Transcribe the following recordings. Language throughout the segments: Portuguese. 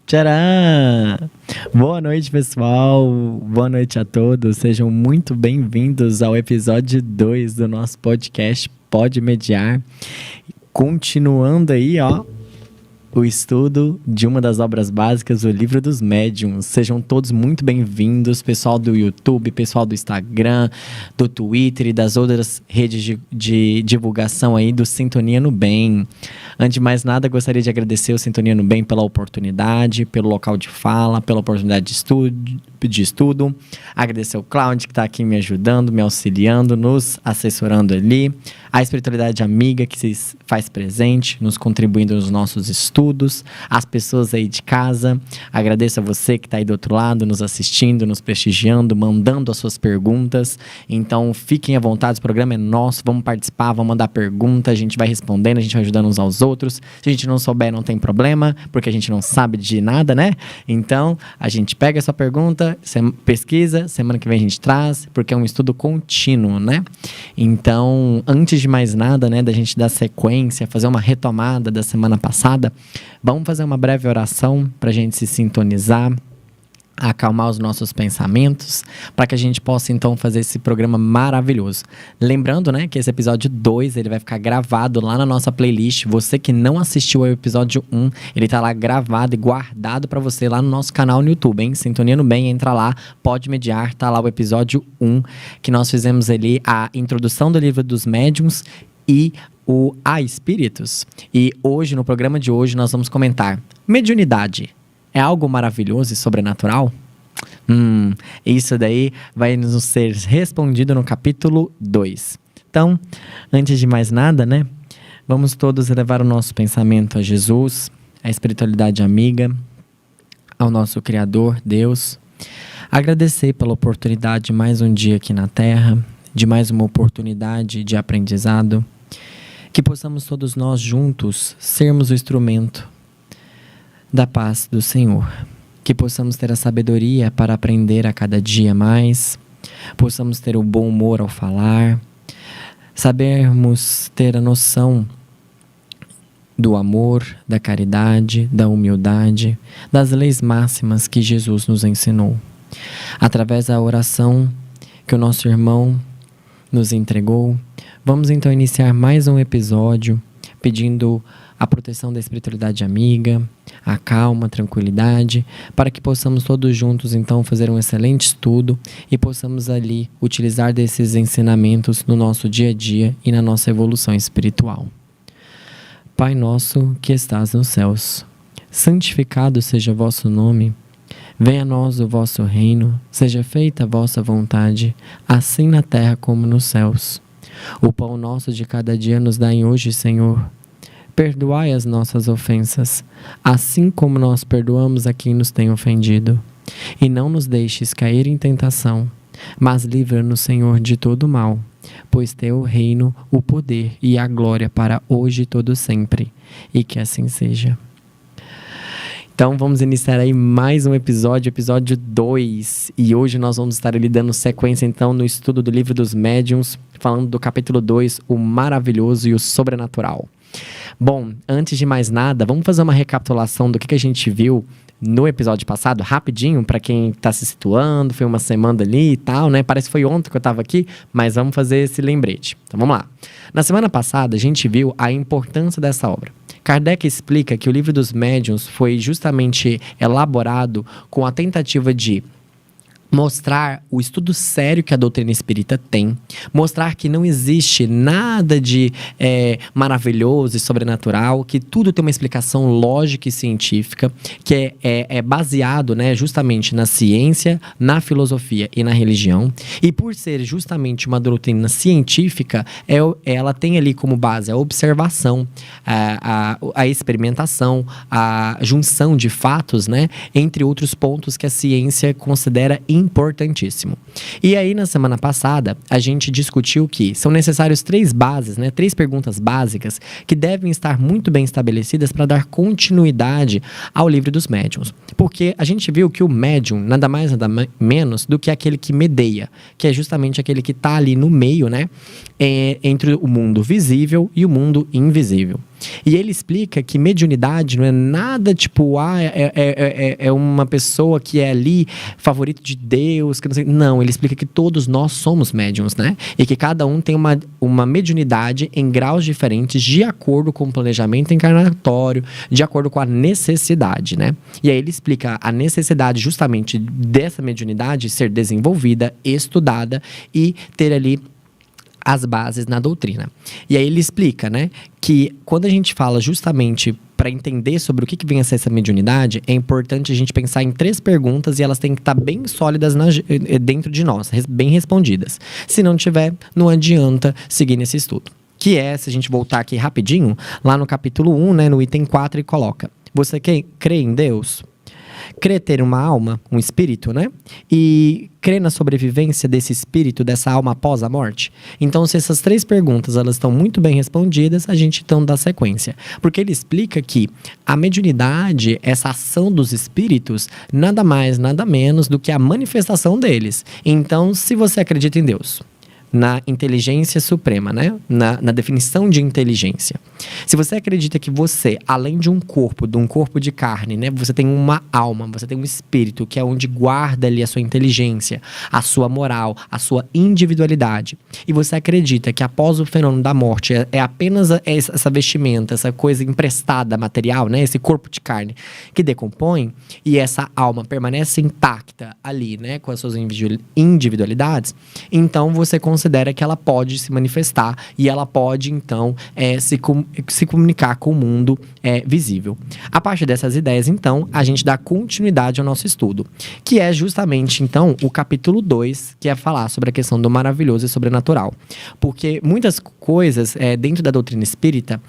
Tcharam! Boa noite, pessoal. Boa noite a todos. Sejam muito bem-vindos ao episódio 2 do nosso podcast Pode Mediar. Continuando aí, o estudo de uma das obras básicas, o Livro dos Médiuns. Sejam todos muito bem-vindos, pessoal do YouTube, pessoal do Instagram, do Twitter e das outras redes de divulgação aí do Sintonia no Bem. Antes de mais nada, gostaria de agradecer o Sintonia no Bem pela oportunidade, pelo local de fala, pela oportunidade de estudo. Agradecer ao Cláudio que está aqui me ajudando, me auxiliando, nos assessorando ali. A espiritualidade amiga que se faz presente, nos contribuindo nos nossos estudos. As pessoas aí de casa. Agradeço a você que está aí do outro lado, nos assistindo, nos prestigiando, mandando as suas perguntas. Então, fiquem à vontade, o programa é nosso. Vamos participar, vamos mandar pergunta, a gente vai respondendo, a gente vai ajudando uns aos outros. Se a gente não souber, não tem problema, porque a gente não sabe de nada, né? Então, a gente pega a sua pergunta, pesquisa, semana que vem a gente traz, porque é um estudo contínuo, né? Então, antes de mais nada, né, da gente dar sequência, fazer uma retomada da semana passada, vamos fazer uma breve oração para a gente se sintonizar, acalmar os nossos pensamentos, para que a gente possa então fazer esse programa maravilhoso. Lembrando, né, que esse episódio 2, ele vai ficar gravado lá na nossa playlist. Você que não assistiu ao episódio 1, ele tá lá gravado e guardado para você lá no nosso canal no YouTube, hein? Sintonia no Bem, entra lá, Pode Mediar, tá lá o episódio 1, que nós fizemos ali a introdução do Livro dos Médiuns e o A Espíritos. E hoje, no programa de hoje, nós vamos comentar mediunidade. É algo maravilhoso e sobrenatural? Isso daí vai nos ser respondido no capítulo 2. Então, antes de mais nada, né? Vamos todos elevar o nosso pensamento a Jesus, à espiritualidade amiga, ao nosso Criador, Deus. Agradecer pela oportunidade de mais um dia aqui na Terra, de mais uma oportunidade de aprendizado. Que possamos todos nós juntos sermos o instrumento da paz do Senhor, que possamos ter a sabedoria para aprender a cada dia mais, possamos ter o bom humor ao falar, sabermos ter a noção do amor, da caridade, da humildade, das leis máximas que Jesus nos ensinou. Através da oração que o nosso irmão nos entregou, vamos então iniciar mais um episódio pedindo a proteção da espiritualidade amiga, a calma, a tranquilidade, para que possamos todos juntos então fazer um excelente estudo e possamos ali utilizar desses ensinamentos no nosso dia a dia e na nossa evolução espiritual. Pai nosso que estás nos céus, santificado seja o vosso nome, venha a nós o vosso reino, seja feita a vossa vontade, assim na terra como nos céus. O pão nosso de cada dia nos dai hoje, Senhor. Perdoai as nossas ofensas, assim como nós perdoamos a quem nos tem ofendido. E não nos deixes cair em tentação, mas livra-nos, Senhor, de todo mal, pois teu o reino, o poder e a glória para hoje e todo sempre, e que assim seja. Então vamos iniciar aí mais um episódio 2, e hoje nós vamos estar ali dando sequência então no estudo do Livro dos Médiuns, falando do capítulo 2, o maravilhoso e o sobrenatural. Bom, antes de mais nada, vamos fazer uma recapitulação do que a gente viu no episódio passado, rapidinho, para quem está se situando, foi uma semana ali e tal, né? Parece que foi ontem que eu estava aqui, mas vamos fazer esse lembrete. Então vamos lá. Na semana passada, a gente viu a importância dessa obra. Kardec explica que o Livro dos Médiuns foi justamente elaborado com a tentativa de mostrar o estudo sério que a doutrina espírita tem, mostrar que não existe nada de maravilhoso e sobrenatural, que tudo tem uma explicação lógica e científica, que é baseado, né, justamente na ciência, na filosofia e na religião. E por ser justamente uma doutrina científica, ela tem ali como base a observação, a experimentação, a junção de fatos, né, entre outros pontos que a ciência considera importantíssimo. E aí, na semana passada, a gente discutiu que são necessários 3 bases, né, 3 perguntas básicas que devem estar muito bem estabelecidas para dar continuidade ao Livro dos Médiuns. Porque a gente viu que o médium nada mais, nada menos do que aquele que medeia, que é justamente aquele que está ali no meio, né, entre o mundo visível e o mundo invisível. E ele explica que mediunidade não é nada tipo, é uma pessoa que é ali favorito de Deus, que não sei. Não, ele explica que todos nós somos médiums, né? E que cada um tem uma mediunidade em graus diferentes, de acordo com o planejamento encarnatório, de acordo com a necessidade, né? E aí ele explica a necessidade justamente dessa mediunidade ser desenvolvida, estudada e ter ali as bases na doutrina. E aí ele explica, né, que quando a gente fala justamente para entender sobre o que vem a ser essa mediunidade, é importante a gente pensar em 3 perguntas e elas têm que estar bem sólidas dentro de nós, bem respondidas. Se não tiver, não adianta seguir nesse estudo. Que é, se a gente voltar aqui rapidinho, lá no capítulo 1, né, no item 4, ele coloca: você crê em Deus? Crê ter uma alma, um espírito, né? E crê na sobrevivência desse espírito, dessa alma após a morte? Então, se essas 3 perguntas elas estão muito bem respondidas, a gente então dá sequência. Porque ele explica que a mediunidade, essa ação dos espíritos, nada mais, nada menos do que a manifestação deles. Então, se você acredita em Deus, na inteligência suprema, né? Na definição de inteligência. Se você acredita que você, além de um corpo de carne, né? Você tem uma alma, você tem um espírito, que é onde guarda ali a sua inteligência, a sua moral, a sua individualidade. E você acredita que após o fenômeno da morte é apenas essa vestimenta, essa coisa emprestada, material, né? Esse corpo de carne que decompõe, e essa alma permanece intacta ali, né? Com as suas individualidades, então você considera que ela pode se manifestar e ela pode, então, se comunicar com o mundo visível. A partir dessas ideias, então, a gente dá continuidade ao nosso estudo, que é justamente, então, o capítulo 2, que é falar sobre a questão do maravilhoso e sobrenatural. Porque muitas coisas dentro da doutrina espírita,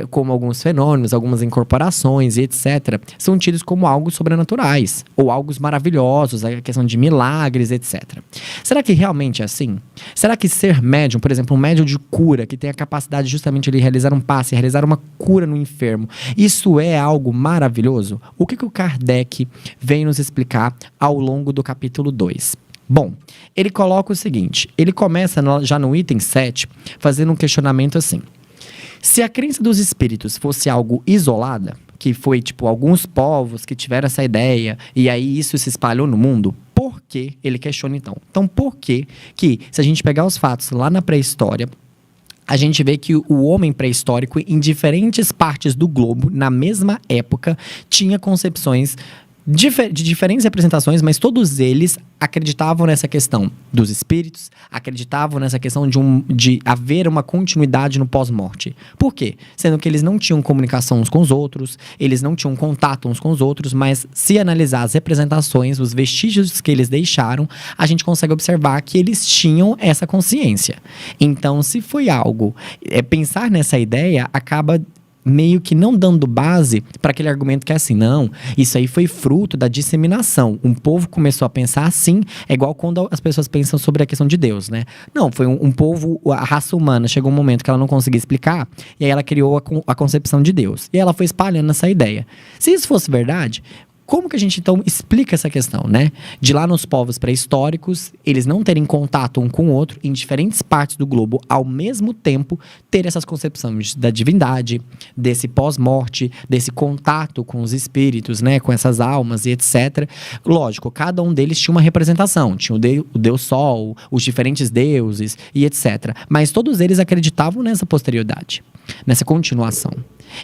como alguns fenômenos, algumas incorporações e etc., são tidos como algo sobrenaturais, ou algo maravilhosos, a questão de milagres, etc. Será que realmente é assim? Será que ser médium, por exemplo, um médium de cura, que tem a capacidade justamente de realizar um passe, realizar uma cura no enfermo, isso é algo maravilhoso? O que o Kardec vem nos explicar ao longo do capítulo 2? Bom, ele coloca o seguinte, ele começa já no item 7, fazendo um questionamento assim: se a crença dos espíritos fosse algo isolada, que foi tipo alguns povos que tiveram essa ideia e aí isso se espalhou no mundo, por que ele questiona então? Então, por que se a gente pegar os fatos lá na pré-história, a gente vê que o homem pré-histórico, em diferentes partes do globo, na mesma época, tinha concepções de diferentes representações, mas todos eles acreditavam nessa questão dos espíritos, acreditavam nessa questão de haver uma continuidade no pós-morte. Por quê? Sendo que eles não tinham comunicação uns com os outros, eles não tinham contato uns com os outros, mas se analisar as representações, os vestígios que eles deixaram, a gente consegue observar que eles tinham essa consciência. Então, se foi algo, pensar nessa ideia acaba meio que não dando base para aquele argumento que é assim, não, isso aí foi fruto da disseminação. Um povo começou a pensar assim, é igual quando as pessoas pensam sobre a questão de Deus, né? Não, foi um povo, a raça humana, chegou um momento que ela não conseguia explicar, e aí ela criou a concepção de Deus. E ela foi espalhando essa ideia. Se isso fosse verdade, como que a gente, então, explica essa questão, né? De lá nos povos pré-históricos, eles não terem contato um com o outro, em diferentes partes do globo, ao mesmo tempo, ter essas concepções da divindade, desse pós-morte, desse contato com os espíritos, né? Com essas almas e etc. Lógico, cada um deles tinha uma representação. Tinha o Deus Sol, os diferentes deuses e etc. Mas todos eles acreditavam nessa posterioridade, nessa continuação.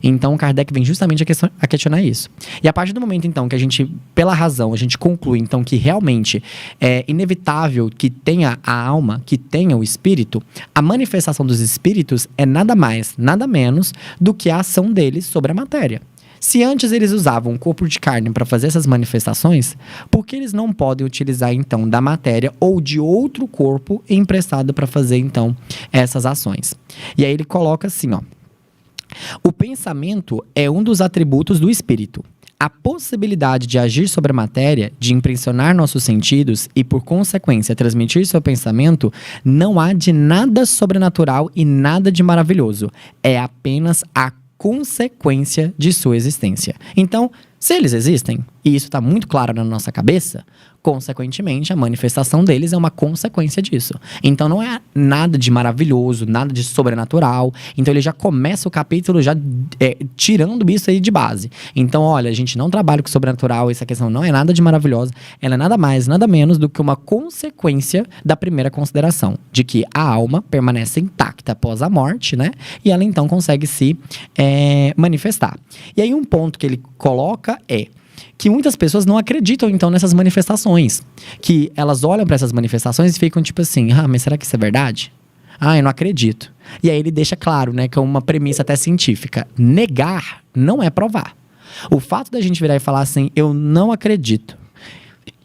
Então, Kardec vem justamente a questionar isso. E a partir do momento, então, que a gente, pela razão, a gente conclui, então, que realmente é inevitável que tenha a alma, que tenha o espírito, a manifestação dos espíritos é nada mais, nada menos do que a ação deles sobre a matéria. Se antes eles usavam o corpo de carne para fazer essas manifestações, por que eles não podem utilizar, então, da matéria ou de outro corpo emprestado para fazer, então, essas ações? E aí ele coloca assim, ó: o pensamento é um dos atributos do espírito. A possibilidade de agir sobre a matéria, de impressionar nossos sentidos e, por consequência, transmitir seu pensamento, não há de nada sobrenatural e nada de maravilhoso. É apenas a consequência de sua existência. Então, se eles existem, e isso está muito claro na nossa cabeça, Consequentemente, a manifestação deles é uma consequência disso. Então não é nada de maravilhoso, nada de sobrenatural. Então ele já começa o capítulo já tirando isso aí de base. Então, olha, a gente não trabalha com sobrenatural, essa questão não é nada de maravilhosa. Ela é nada mais, nada menos do que uma consequência da primeira consideração, de que a alma permanece intacta após a morte, né? E ela então consegue se manifestar. E aí um ponto que ele coloca é que muitas pessoas não acreditam, então, nessas manifestações. Que elas olham para essas manifestações e ficam tipo assim, mas será que isso é verdade? Eu não acredito. E aí ele deixa claro, né, que é uma premissa até científica. Negar não é provar. O fato da gente virar e falar assim, eu não acredito,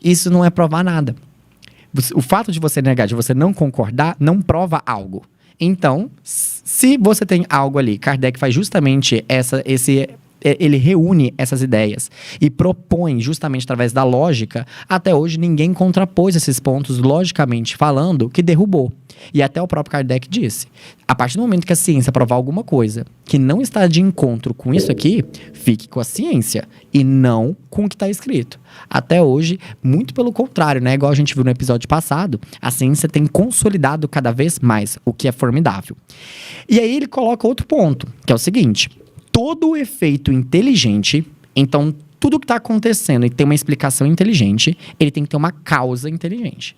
isso não é provar nada. O fato de você negar, de você não concordar, não prova algo. Então, se você tem algo ali, Kardec faz justamente ele reúne essas ideias e propõe, justamente através da lógica, até hoje ninguém contrapôs esses pontos, logicamente falando, que derrubou. E até o próprio Kardec disse, a partir do momento que a ciência provar alguma coisa que não está de encontro com isso aqui, fique com a ciência e não com o que está escrito. Até hoje, muito pelo contrário, né? Igual a gente viu no episódio passado, a ciência tem consolidado cada vez mais, o que é formidável. E aí ele coloca outro ponto, que é o seguinte: todo efeito inteligente, então tudo que está acontecendo e tem uma explicação inteligente, ele tem que ter uma causa inteligente.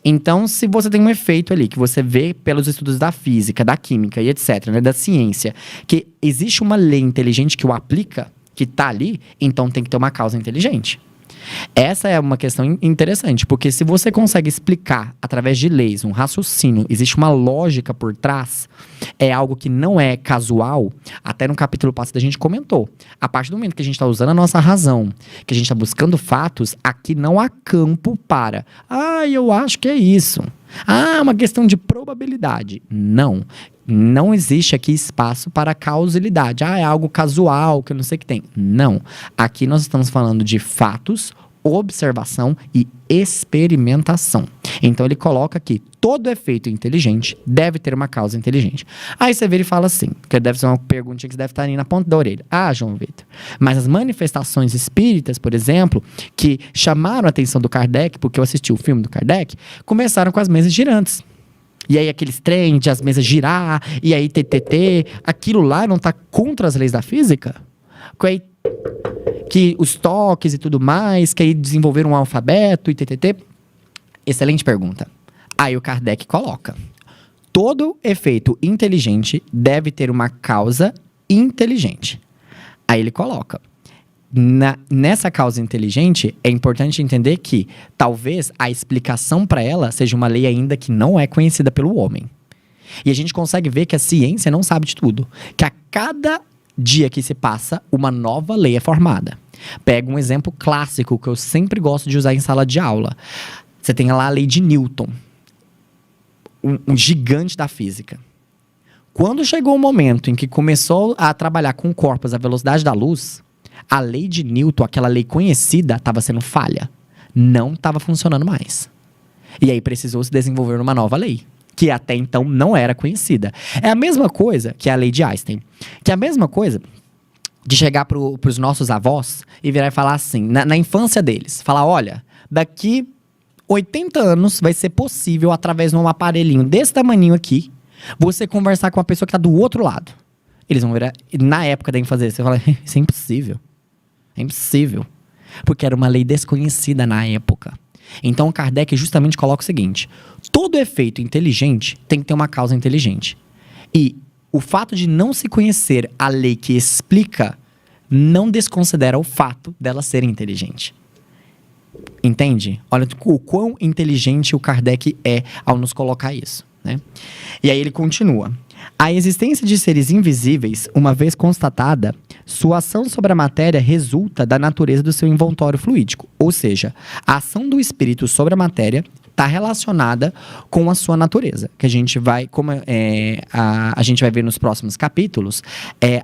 Então, se você tem um efeito ali, que você vê pelos estudos da física, da química e etc., né, da ciência, que existe uma lei inteligente que o aplica, que está ali, então tem que ter uma causa inteligente. Essa é uma questão interessante, porque se você consegue explicar através de leis, um raciocínio, existe uma lógica por trás, é algo que não é casual. Até no capítulo passado a gente comentou, a partir do momento que a gente está usando a nossa razão, que a gente está buscando fatos, aqui não há campo para, eu acho que é isso, uma questão de probabilidade. Não existe aqui espaço para causalidade. É algo casual, que eu não sei o que tem. Não. Aqui nós estamos falando de fatos, observação e experimentação. Então ele coloca aqui, todo efeito inteligente deve ter uma causa inteligente. Aí você vira e fala assim, que deve ser uma pergunta que deve estar ali na ponta da orelha. João Vitor, mas as manifestações espíritas, por exemplo, que chamaram a atenção do Kardec, porque eu assisti o filme do Kardec, começaram com as mesas girantes. E aí aqueles trem de as mesas girar, e aí TTT, aquilo lá não está contra as leis da física? Que os toques e tudo mais, que aí desenvolveram um alfabeto e TTT? Excelente pergunta. Aí o Kardec coloca, todo efeito inteligente deve ter uma causa inteligente. Aí ele coloca, nessa causa inteligente, é importante entender que talvez a explicação para ela seja uma lei ainda que não é conhecida pelo homem. E a gente consegue ver que a ciência não sabe de tudo. Que a cada dia que se passa, uma nova lei é formada. Pega um exemplo clássico que eu sempre gosto de usar em sala de aula. Você tem lá a lei de Newton, um gigante da física. Quando chegou o momento em que começou a trabalhar com corpos à velocidade da luz, a lei de Newton, aquela lei conhecida, estava sendo falha. Não estava funcionando mais. E aí precisou se desenvolver uma nova lei, que até então não era conhecida. É a mesma coisa que a lei de Einstein. Que é a mesma coisa de chegar para os nossos avós e virar e falar assim, na infância deles, falar, olha, daqui 80 anos vai ser possível, através de um aparelhinho desse tamaninho aqui, você conversar com a pessoa que está do outro lado. Eles vão virar, na época da fazer, você fala, isso é impossível. É impossível. Porque era uma lei desconhecida na época. Então o Kardec justamente coloca o seguinte, todo efeito inteligente tem que ter uma causa inteligente. E o fato de não se conhecer a lei que explica, não desconsidera o fato dela ser inteligente. Entende? Olha o quão inteligente o Kardec é ao nos colocar isso, né? E aí ele continua. A existência de seres invisíveis, uma vez constatada, sua ação sobre a matéria resulta da natureza do seu envoltório fluídico. Ou seja, a ação do espírito sobre a matéria está relacionada com a sua natureza. Que a gente vai, a gente vai ver nos próximos capítulos,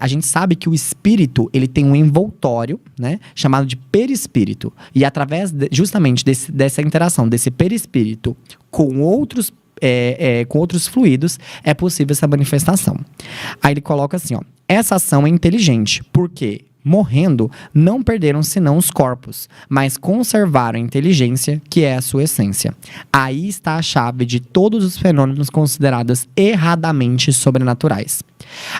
a gente sabe que o espírito ele tem um envoltório, né, chamado de perispírito. E através justamente dessa interação desse perispírito com outros fluidos, é possível essa manifestação. Aí ele coloca assim, essa ação é inteligente, porque morrendo, não perderam senão os corpos, mas conservaram a inteligência, que é a sua essência. Aí está a chave de todos os fenômenos considerados erradamente sobrenaturais.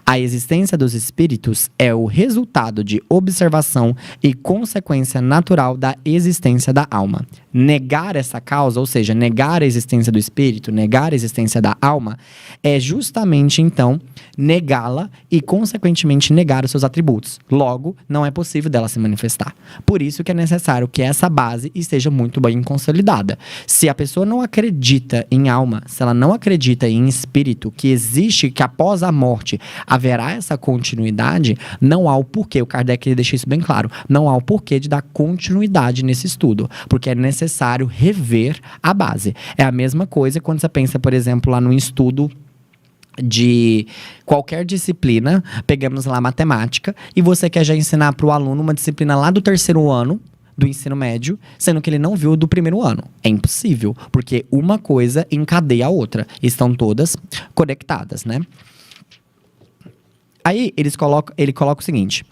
A existência dos espíritos é o resultado de observação e consequência natural da existência da alma. Negar essa causa, ou seja, negar a existência do espírito, negar a existência da alma, é justamente, então, negá-la e, consequentemente, negar os seus atributos. Logo, não é possível dela se manifestar. Por isso que é necessário que essa base esteja muito bem consolidada. Se a pessoa não acredita em alma, se ela não acredita em espírito, que existe, que após a morte haverá essa continuidade, não há o porquê, o Kardec deixa isso bem claro, não há o porquê de dar continuidade nesse estudo, porque é necessário rever a base. É a mesma coisa quando você pensa, por exemplo, lá no estudo de qualquer disciplina, pegamos lá matemática, e você quer já ensinar para o aluno uma disciplina lá do 3º ano, do ensino médio, sendo que ele não viu do 1º ano. É impossível, porque uma coisa encadeia a outra. Estão todas conectadas, né? Aí ele coloca o seguinte: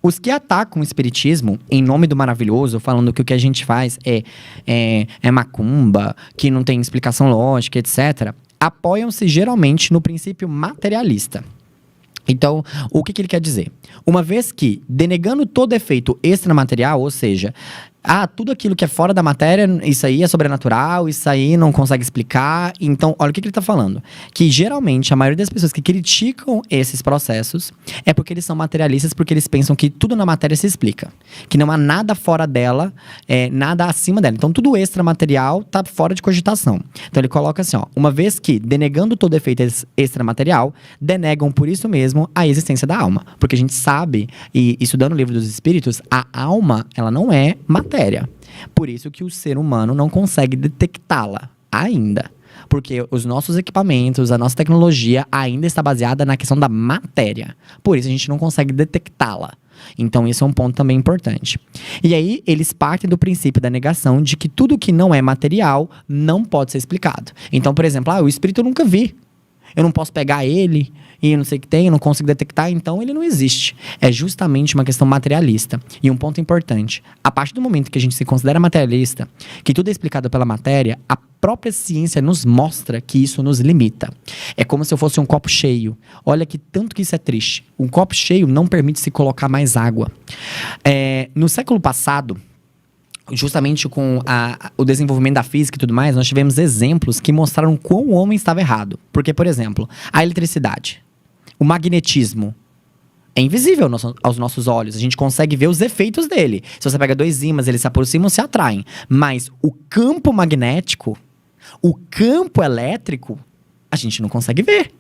os que atacam o espiritismo em nome do maravilhoso, falando que o que a gente faz é macumba, que não tem explicação lógica, etc., apoiam-se geralmente no princípio materialista. Então, o que ele quer dizer? Uma vez que, denegando todo efeito extramaterial, ou seja, tudo aquilo que é fora da matéria, isso aí é sobrenatural, isso aí não consegue explicar. Então, olha o que ele está falando. Que geralmente a maioria das pessoas que criticam esses processos é porque eles são materialistas, porque eles pensam que tudo na matéria se explica. Que não há nada fora dela, nada acima dela. Então, tudo extramaterial está fora de cogitação. Então, ele coloca assim, ó: uma vez que, denegando todo efeito extramaterial, denegam por isso mesmo a existência da alma. Porque a gente sabe, e estudando o Livro dos Espíritos, a alma, ela não é matéria. Por isso que o ser humano não consegue detectá-la ainda. Porque os nossos equipamentos, a nossa tecnologia ainda está baseada na questão da matéria. Por isso a gente não consegue detectá-la. Então isso é um ponto também importante. E aí eles partem do princípio da negação de que tudo que não é material não pode ser explicado. Então, por exemplo, o espírito eu nunca vi. Eu não posso pegar ele e não sei o que tem, eu não consigo detectar, então ele não existe. É justamente uma questão materialista. E um ponto importante: a partir do momento que a gente se considera materialista, que tudo é explicado pela matéria, a própria ciência nos mostra que isso nos limita. É como se eu fosse um copo cheio. Olha que tanto que isso é triste. Um copo cheio não permite se colocar mais água. No século passado, justamente com o desenvolvimento da física e tudo mais, nós tivemos exemplos que mostraram quão o homem estava errado. Porque, por exemplo, a eletricidade, o magnetismo, é invisível aos nossos olhos. A gente consegue ver os efeitos dele. Se você pega dois ímãs, eles se aproximam, se atraem. Mas o campo magnético, o campo elétrico, a gente não consegue ver.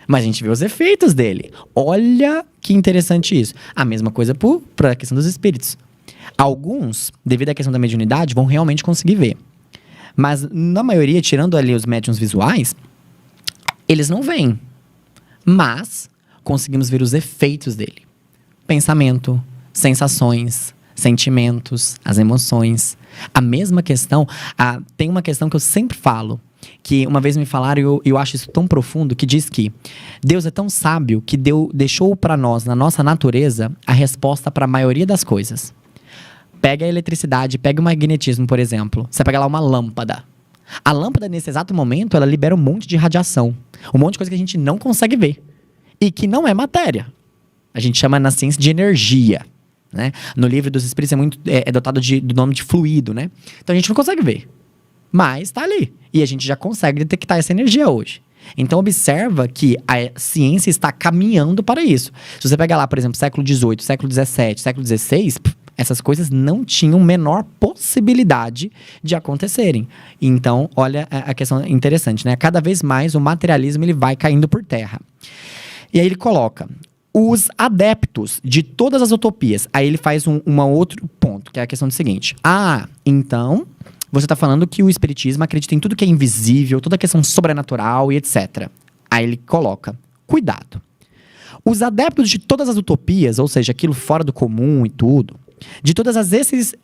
Mas a gente vê os efeitos dele. Olha que interessante isso. A mesma coisa para a questão dos espíritos. Alguns, devido à questão da mediunidade, vão realmente conseguir ver. Mas, na maioria, tirando ali os médiuns visuais, eles não veem. Mas conseguimos ver os efeitos dele. Pensamento, sensações, sentimentos, as emoções. A mesma questão, tem uma questão que eu sempre falo, que uma vez me falaram, e eu acho isso tão profundo, que diz que Deus é tão sábio que deixou para nós, na nossa natureza, a resposta para a maioria das coisas. Pega a eletricidade, pega o magnetismo, por exemplo. Você pega lá uma lâmpada. A lâmpada, nesse exato momento, ela libera um monte de radiação. Um monte de coisa que a gente não consegue ver. E que não é matéria. A gente chama na ciência de energia, né? No Livro dos Espíritos é dotado do nome de fluido, né? Então a gente não consegue ver. Mas tá ali. E a gente já consegue detectar essa energia hoje. Então observa que a ciência está caminhando para isso. Se você pegar lá, por exemplo, século XVIII, século XVII, século XVI... essas coisas não tinham menor possibilidade de acontecerem. Então, olha a questão interessante, né? Cada vez mais o materialismo ele vai caindo por terra. E aí ele coloca: os adeptos de todas as utopias. Aí ele faz um outro ponto, que é a questão do seguinte: então você está falando que o espiritismo acredita em tudo que é invisível, toda a questão sobrenatural e etc. Aí ele coloca: cuidado. Os adeptos de todas as utopias, ou seja, aquilo fora do comum e tudo, de todas as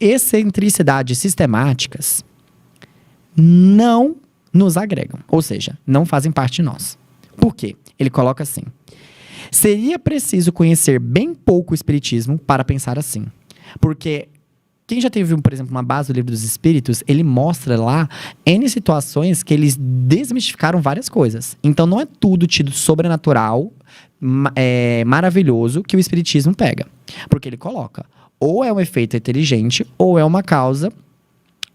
excentricidades sistemáticas, não nos agregam. Ou seja, não fazem parte de nós. Por quê? Ele coloca assim: Seria preciso conhecer bem pouco o Espiritismo para pensar assim. Porque quem já teve, por exemplo, uma base do Livro dos Espíritos, ele mostra lá N situações que eles desmistificaram várias coisas. Então não é tudo tido sobrenatural, maravilhoso, que o Espiritismo pega. Porque ele coloca, ou é um efeito inteligente, ou é uma causa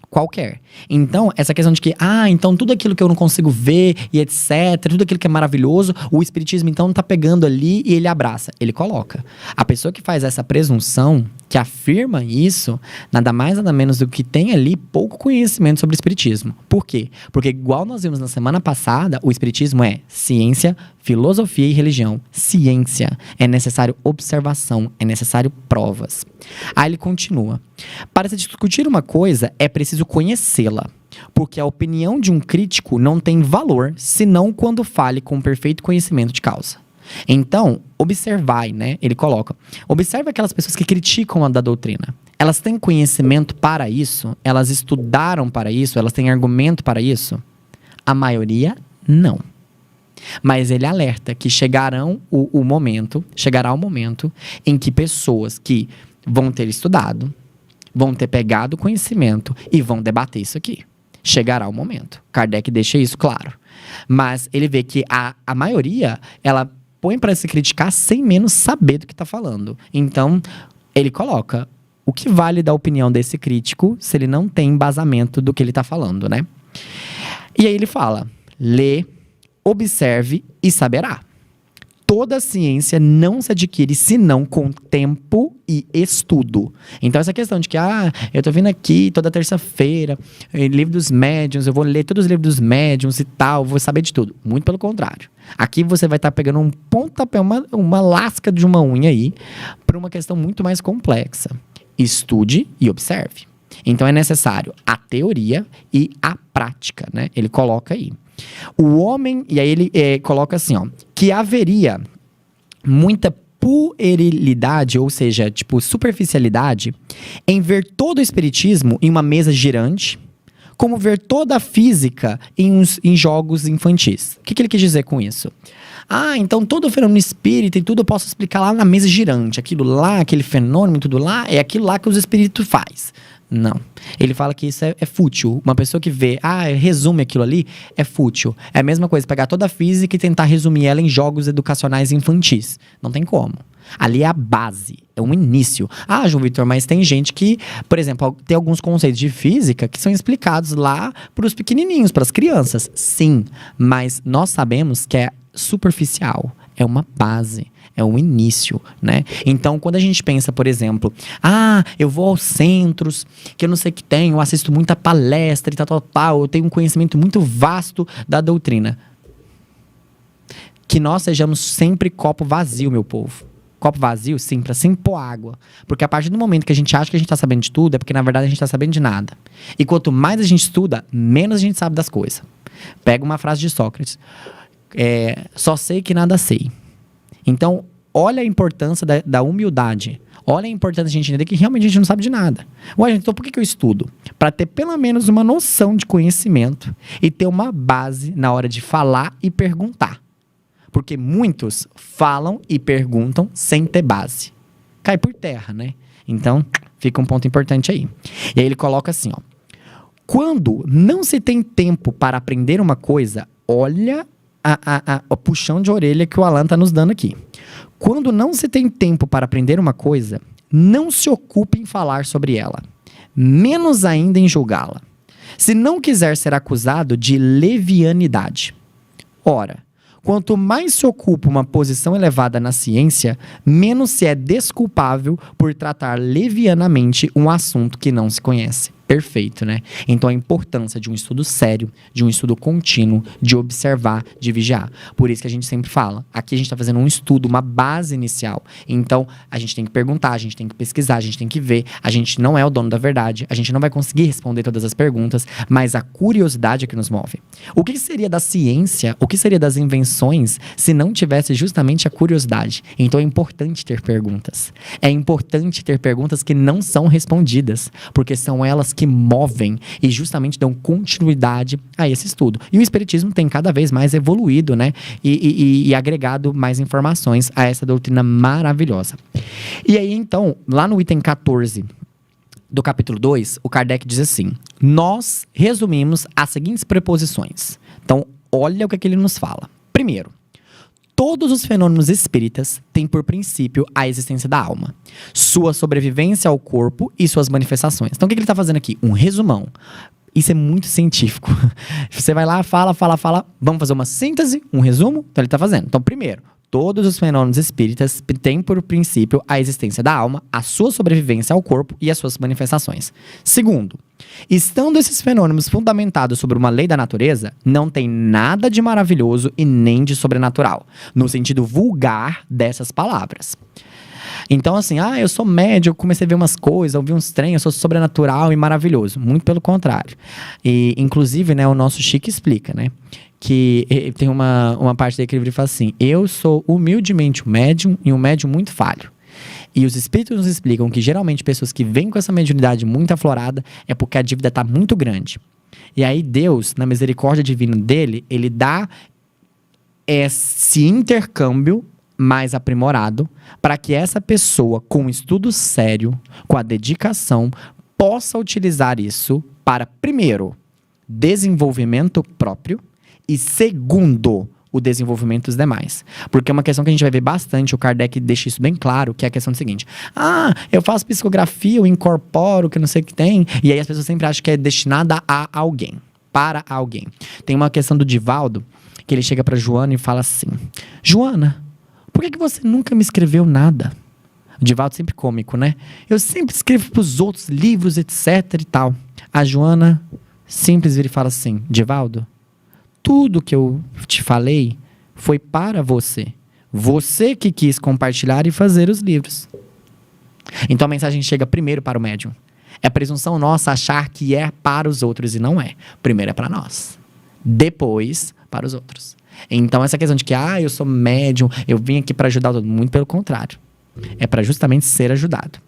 qualquer. Então, essa questão de que, então tudo aquilo que eu não consigo ver e etc, tudo aquilo que é maravilhoso, o Espiritismo então tá pegando ali e ele abraça. Ele coloca. A pessoa que faz essa presunção, que afirma isso, nada mais nada menos do que tem ali pouco conhecimento sobre o Espiritismo. Por quê? Porque igual nós vimos na semana passada, o Espiritismo é ciência, filosofia e religião. Ciência. É necessário observação, é necessário provas. Aí ele continua. Para se discutir uma coisa, é preciso conhecê-la. Porque a opinião de um crítico não tem valor, senão quando fale com perfeito conhecimento de causa. Então, observai, né? Ele coloca. Observe aquelas pessoas que criticam a da doutrina. Elas têm conhecimento para isso? Elas estudaram para isso? Elas têm argumento para isso? A maioria, não. Mas ele alerta que chegará o momento em que pessoas que vão ter estudado, vão ter pegado conhecimento e vão debater isso aqui. Chegará o momento. Kardec deixa isso claro. Mas ele vê que a maioria, ela põe para se criticar sem menos saber do que está falando. Então, ele coloca o que vale da opinião desse crítico se ele não tem embasamento do que ele está falando, né? E aí ele fala, lê, observe e saberá. Toda ciência não se adquire senão com tempo e estudo. Então, essa questão de que, eu tô vindo aqui toda terça-feira, livro dos médiuns, eu vou ler todos os livros dos médiuns e tal, vou saber de tudo. Muito pelo contrário. Aqui você vai estar pegando um pontapé, uma lasca de uma unha aí, para uma questão muito mais complexa. Estude e observe. Então, é necessário a teoria e a prática, né? Ele coloca aí. O homem, e aí ele coloca assim, que haveria muita puerilidade, ou seja, tipo superficialidade, em ver todo o espiritismo em uma mesa girante, como ver toda a física em jogos infantis. O que ele quis dizer com isso? Então todo o fenômeno espírita e tudo eu posso explicar lá na mesa girante. Aquilo lá, aquele fenômeno, tudo lá, é aquilo lá que os espíritos faz. Não. Ele fala que isso é fútil. Uma pessoa que vê, resume aquilo ali, é fútil. É a mesma coisa, pegar toda a física e tentar resumir ela em jogos educacionais infantis. Não tem como. Ali é a base, é um início. João Vitor, mas tem gente que, por exemplo, tem alguns conceitos de física que são explicados lá para os pequenininhos, para as crianças. Sim, mas nós sabemos que é superficial, é uma base. É um início, né? Então, quando a gente pensa, por exemplo, eu vou aos centros, que eu não sei o que tem, eu assisto muita palestra e tal, eu tenho um conhecimento muito vasto da doutrina. Que nós sejamos sempre copo vazio, meu povo. Copo vazio, sim, para sem pôr água. Porque a partir do momento que a gente acha que a gente tá sabendo de tudo, é porque na verdade a gente tá sabendo de nada. E quanto mais a gente estuda, menos a gente sabe das coisas. Pega uma frase de Sócrates. Só sei que nada sei. Então, olha a importância da humildade. Olha a importância de a gente entender que realmente a gente não sabe de nada. Então por que eu estudo? Para ter pelo menos uma noção de conhecimento e ter uma base na hora de falar e perguntar. Porque muitos falam e perguntam sem ter base. Cai por terra, né? Então, fica um ponto importante aí. E aí ele coloca assim, quando não se tem tempo para aprender uma coisa, olha o puxão de orelha que o Alan está nos dando aqui. Quando não se tem tempo para aprender uma coisa, não se ocupe em falar sobre ela, menos ainda em julgá-la, se não quiser ser acusado de levianidade. Ora, quanto mais se ocupa uma posição elevada na ciência, menos se é desculpável por tratar levianamente um assunto que não se conhece. Perfeito, né? Então, a importância de um estudo sério, de um estudo contínuo, de observar, de vigiar. Por isso que a gente sempre fala, aqui a gente está fazendo um estudo, uma base inicial. Então, a gente tem que perguntar, a gente tem que pesquisar, a gente tem que ver. A gente não é o dono da verdade, a gente não vai conseguir responder todas as perguntas, mas a curiosidade é que nos move. O que seria da ciência, o que seria das invenções se não tivesse justamente a curiosidade? Então é importante ter perguntas. É importante ter perguntas que não são respondidas, porque são elas que movem e justamente dão continuidade a esse estudo. E o Espiritismo tem cada vez mais evoluído, né? E agregado mais informações a essa doutrina maravilhosa. E aí, então, lá no item 14 do capítulo 2, o Kardec diz assim: nós resumimos as seguintes preposições. Então, olha o que ele nos fala. Primeiro, todos os fenômenos espíritas têm por princípio a existência da alma, sua sobrevivência ao corpo e suas manifestações. Então, o que ele está fazendo aqui? Um resumão. Isso é muito científico. Você vai lá, fala, vamos fazer uma síntese, um resumo? Então, ele está fazendo. Então, primeiro, todos os fenômenos espíritas têm por princípio a existência da alma, a sua sobrevivência ao corpo e as suas manifestações. Segundo, estando esses fenômenos fundamentados sobre uma lei da natureza, não tem nada de maravilhoso e nem de sobrenatural, no sentido vulgar dessas palavras. Então, assim, eu sou médium, eu comecei a ver umas coisas, ouvi uns trem, eu sou sobrenatural e maravilhoso. Muito pelo contrário. E, inclusive, né, o nosso Chico explica, né, que tem uma parte daí que ele fala assim: eu sou humildemente um médium e um médium muito falho. E os espíritos nos explicam que geralmente pessoas que vêm com essa mediunidade muito aflorada é porque a dívida está muito grande. E aí Deus, na misericórdia divina dele, ele dá esse intercâmbio mais aprimorado para que essa pessoa, com um estudo sério, com a dedicação, possa utilizar isso para, primeiro, desenvolvimento próprio e, segundo, o desenvolvimento dos demais. Porque é uma questão que a gente vai ver bastante, o Kardec deixa isso bem claro, que é a questão do seguinte: eu faço psicografia, eu incorporo, que não sei o que tem, e aí as pessoas sempre acham que é destinada a alguém, para alguém. Tem uma questão do Divaldo, que ele chega para Joana e fala assim: Joana, por que você nunca me escreveu nada? O Divaldo sempre cômico, né? Eu sempre escrevo para os outros livros, etc e tal. A Joana simples vira e fala assim: Divaldo, tudo que eu te falei foi para você. Você que quis compartilhar e fazer os livros. Então a mensagem chega primeiro para o médium. É presunção nossa achar que é para os outros e não é. Primeiro é para nós. Depois para os outros. Então essa questão de que eu sou médium, eu vim aqui para ajudar todo mundo, muito pelo contrário. É para justamente ser ajudado.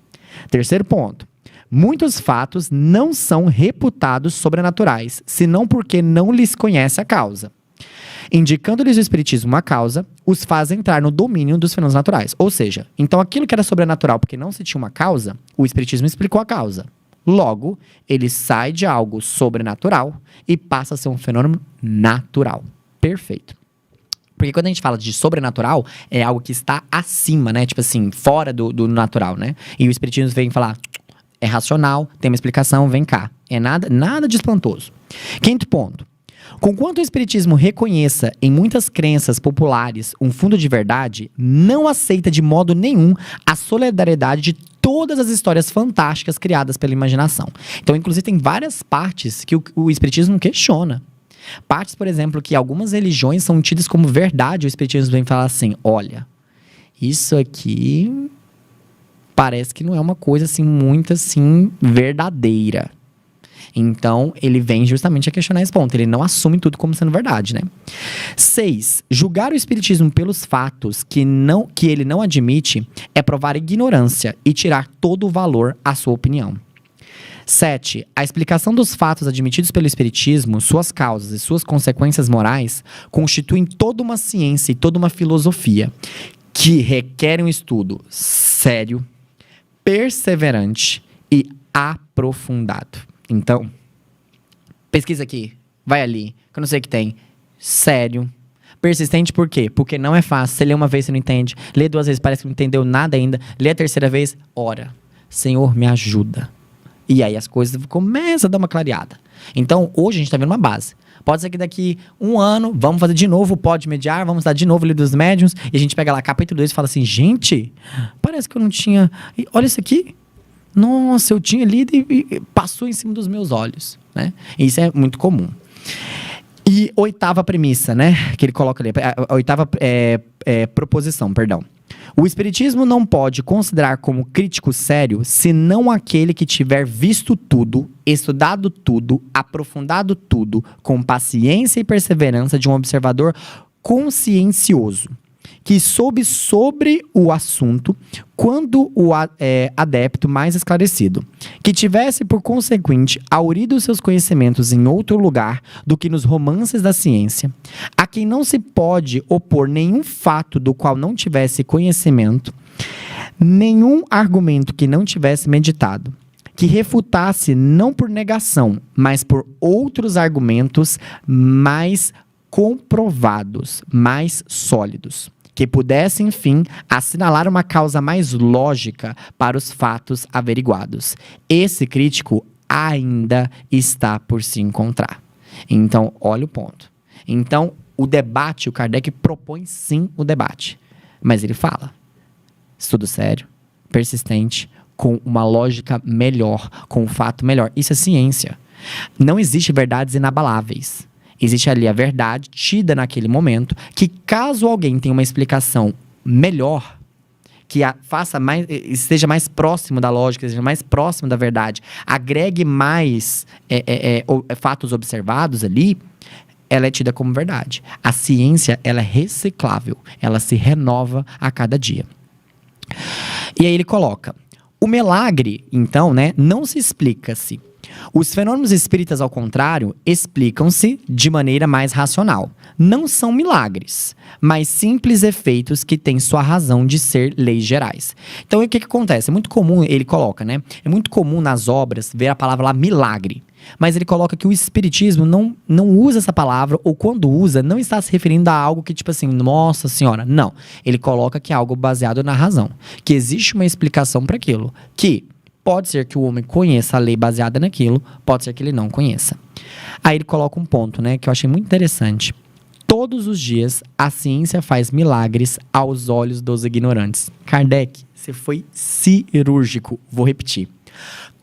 Terceiro ponto. Muitos fatos não são reputados sobrenaturais, senão porque não lhes conhece a causa. Indicando-lhes o Espiritismo uma causa, os faz entrar no domínio dos fenômenos naturais. Ou seja, então aquilo que era sobrenatural porque não se tinha uma causa, o Espiritismo explicou a causa. Logo, ele sai de algo sobrenatural e passa a ser um fenômeno natural. Perfeito. Porque quando a gente fala de sobrenatural, é algo que está acima, né? Tipo assim, fora do natural, né? E o Espiritismo vem falar: é racional, tem uma explicação, vem cá. É nada de espantoso. Quinto ponto. Conquanto o Espiritismo reconheça em muitas crenças populares um fundo de verdade, não aceita de modo nenhum a solidariedade de todas as histórias fantásticas criadas pela imaginação. Então, inclusive, tem várias partes que o Espiritismo questiona. Partes, por exemplo, que algumas religiões são tidas como verdade, o Espiritismo vem falar assim: olha, isso aqui parece que não é uma coisa assim muito assim verdadeira. Então, ele vem justamente a questionar esse ponto. Ele não assume tudo como sendo verdade, né? 6. Julgar o Espiritismo pelos fatos que ele não admite é provar ignorância e tirar todo o valor à sua opinião. 7. A explicação dos fatos admitidos pelo Espiritismo, suas causas e suas consequências morais, constituem toda uma ciência e toda uma filosofia que requer um estudo sério, perseverante e aprofundado. Então, pesquisa aqui, vai ali, que eu não sei o que tem. Sério. Persistente por quê? Porque não é fácil. Você lê uma vez, você não entende. Lê duas vezes, parece que não entendeu nada ainda. Lê a terceira vez, ora, Senhor, me ajuda. E aí as coisas começam a dar uma clareada. Então, hoje a gente está vendo uma base. Pode ser que daqui um ano, vamos fazer de novo o Pode Mediar, vamos dar de novo o Livro dos Médiuns, e a gente pega lá capítulo 2 e fala assim: gente, parece que eu não tinha... Olha isso aqui. Nossa, eu tinha lido e passou em cima dos meus olhos, né? Isso é muito comum. E oitava premissa, né? Que ele coloca ali. A oitava proposição, perdão. O Espiritismo não pode considerar como crítico sério senão aquele que tiver visto tudo, estudado tudo, aprofundado tudo, com paciência e perseverança de um observador consciencioso, que soube sobre o assunto quando o adepto mais esclarecido, que tivesse, por consequente, aurido seus conhecimentos em outro lugar do que nos romances da ciência, a quem não se pode opor nenhum fato do qual não tivesse conhecimento, nenhum argumento que não tivesse meditado, que refutasse não por negação, mas por outros argumentos mais comprovados, mais sólidos, que pudesse, enfim, assinalar uma causa mais lógica para os fatos averiguados. Esse crítico ainda está por se encontrar. Então, olha o ponto. Então, o debate, o Kardec propõe sim o debate, mas ele fala: estudo sério, persistente, com uma lógica melhor, com um fato melhor. Isso é ciência. Não existe verdades inabaláveis. Existe ali a verdade tida naquele momento, que caso alguém tenha uma explicação melhor, que esteja mais próximo da lógica, esteja mais próximo da verdade, agregue mais fatos observados ali, ela é tida como verdade. A ciência, ela é reciclável, ela se renova a cada dia. E aí ele coloca: o milagre, então, né, não se explica-se. Os fenômenos espíritas, ao contrário, explicam-se de maneira mais racional. Não são milagres, mas simples efeitos que têm sua razão de ser leis gerais. Então, o que acontece? É muito comum, ele coloca, né? É muito comum nas obras ver a palavra lá milagre. Mas ele coloca que o espiritismo não usa essa palavra, ou quando usa, não está se referindo a algo que, tipo assim, nossa senhora. Não. Ele coloca que é algo baseado na razão. Que existe uma explicação para aquilo. Que pode ser que o homem conheça a lei baseada naquilo, pode ser que ele não conheça. Aí ele coloca um ponto, né, que eu achei muito interessante. Todos os dias a ciência faz milagres aos olhos dos ignorantes. Kardec, você foi cirúrgico. Vou repetir.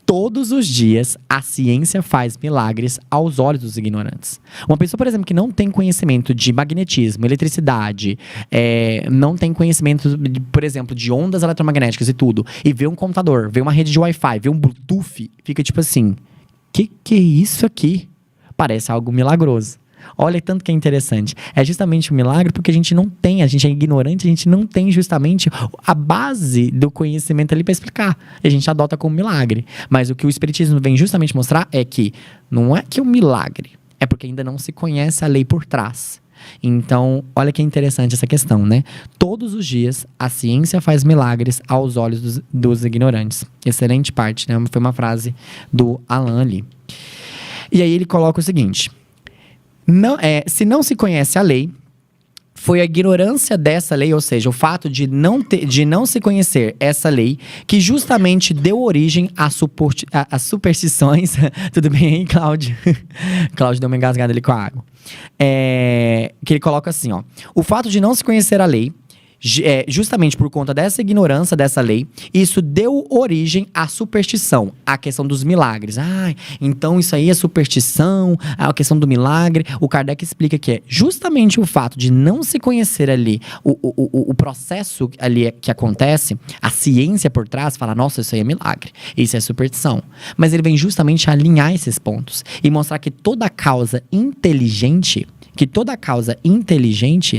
Todos os dias a ciência faz milagres aos olhos dos ignorantes. Uma pessoa, por exemplo, que não tem conhecimento de magnetismo, eletricidade, não tem conhecimento, por exemplo, de ondas eletromagnéticas e tudo, e vê um computador, vê uma rede de Wi-Fi, vê um Bluetooth, fica tipo assim: que é isso aqui? Parece algo milagroso. Olha, tanto que é interessante. É justamente um milagre porque a gente é ignorante, a gente não tem justamente a base do conhecimento ali para explicar. A gente adota como milagre. Mas o que o Espiritismo vem justamente mostrar é que não é que é um milagre, é porque ainda não se conhece a lei por trás. Então, olha que interessante essa questão, né? Todos os dias a ciência faz milagres aos olhos dos ignorantes. Excelente parte, né? Foi uma frase do Alain ali. E aí ele coloca o seguinte: se não se conhece a lei, foi a ignorância dessa lei, ou seja, o fato de não se conhecer essa lei, que justamente deu origem às superstições. Tudo bem aí, Cláudio? Cláudio deu uma engasgada ali com a água. Que ele coloca assim, ó: o fato de não se conhecer a lei, justamente por conta dessa ignorância dessa lei, isso deu origem à superstição, à questão dos milagres. Então isso aí é superstição, a questão do milagre. O Kardec explica que é justamente o fato de não se conhecer ali o processo ali que acontece, a ciência por trás, fala: nossa, isso aí é milagre, isso é superstição. Mas ele vem justamente alinhar esses pontos e mostrar que toda causa inteligente,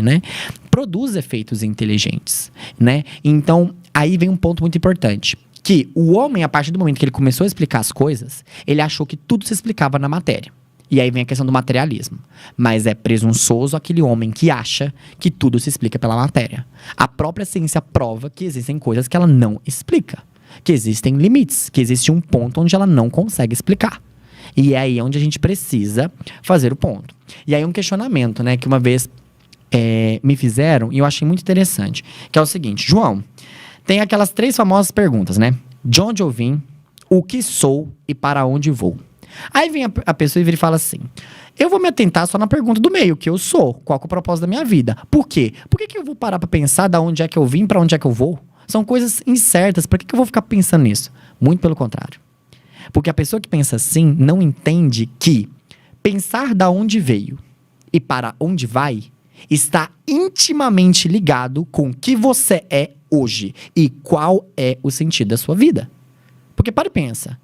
né, produz efeitos inteligentes, né? Então, aí vem um ponto muito importante, que o homem, a partir do momento que ele começou a explicar as coisas, ele achou que tudo se explicava na matéria. E aí vem a questão do materialismo. Mas é presunçoso aquele homem que acha que tudo se explica pela matéria. A própria ciência prova que existem coisas que ela não explica, que existem limites, que existe um ponto onde ela não consegue explicar. E é aí onde a gente precisa fazer o ponto. E aí um questionamento, né, que uma vez me fizeram e eu achei muito interessante, que é o seguinte: João, tem aquelas 3 famosas perguntas, né? De onde eu vim, o que sou e para onde vou. Aí vem a pessoa e vira e fala assim: eu vou me atentar só na pergunta do meio, o que eu sou, qual que é o propósito da minha vida. Por quê? Por que eu vou parar para pensar da onde é que eu vim, para onde é que eu vou? São coisas incertas, por que eu vou ficar pensando nisso? Muito pelo contrário. Porque a pessoa que pensa assim não entende que pensar da onde veio e para onde vai está intimamente ligado com o que você é hoje e qual é o sentido da sua vida. Porque para e pensa.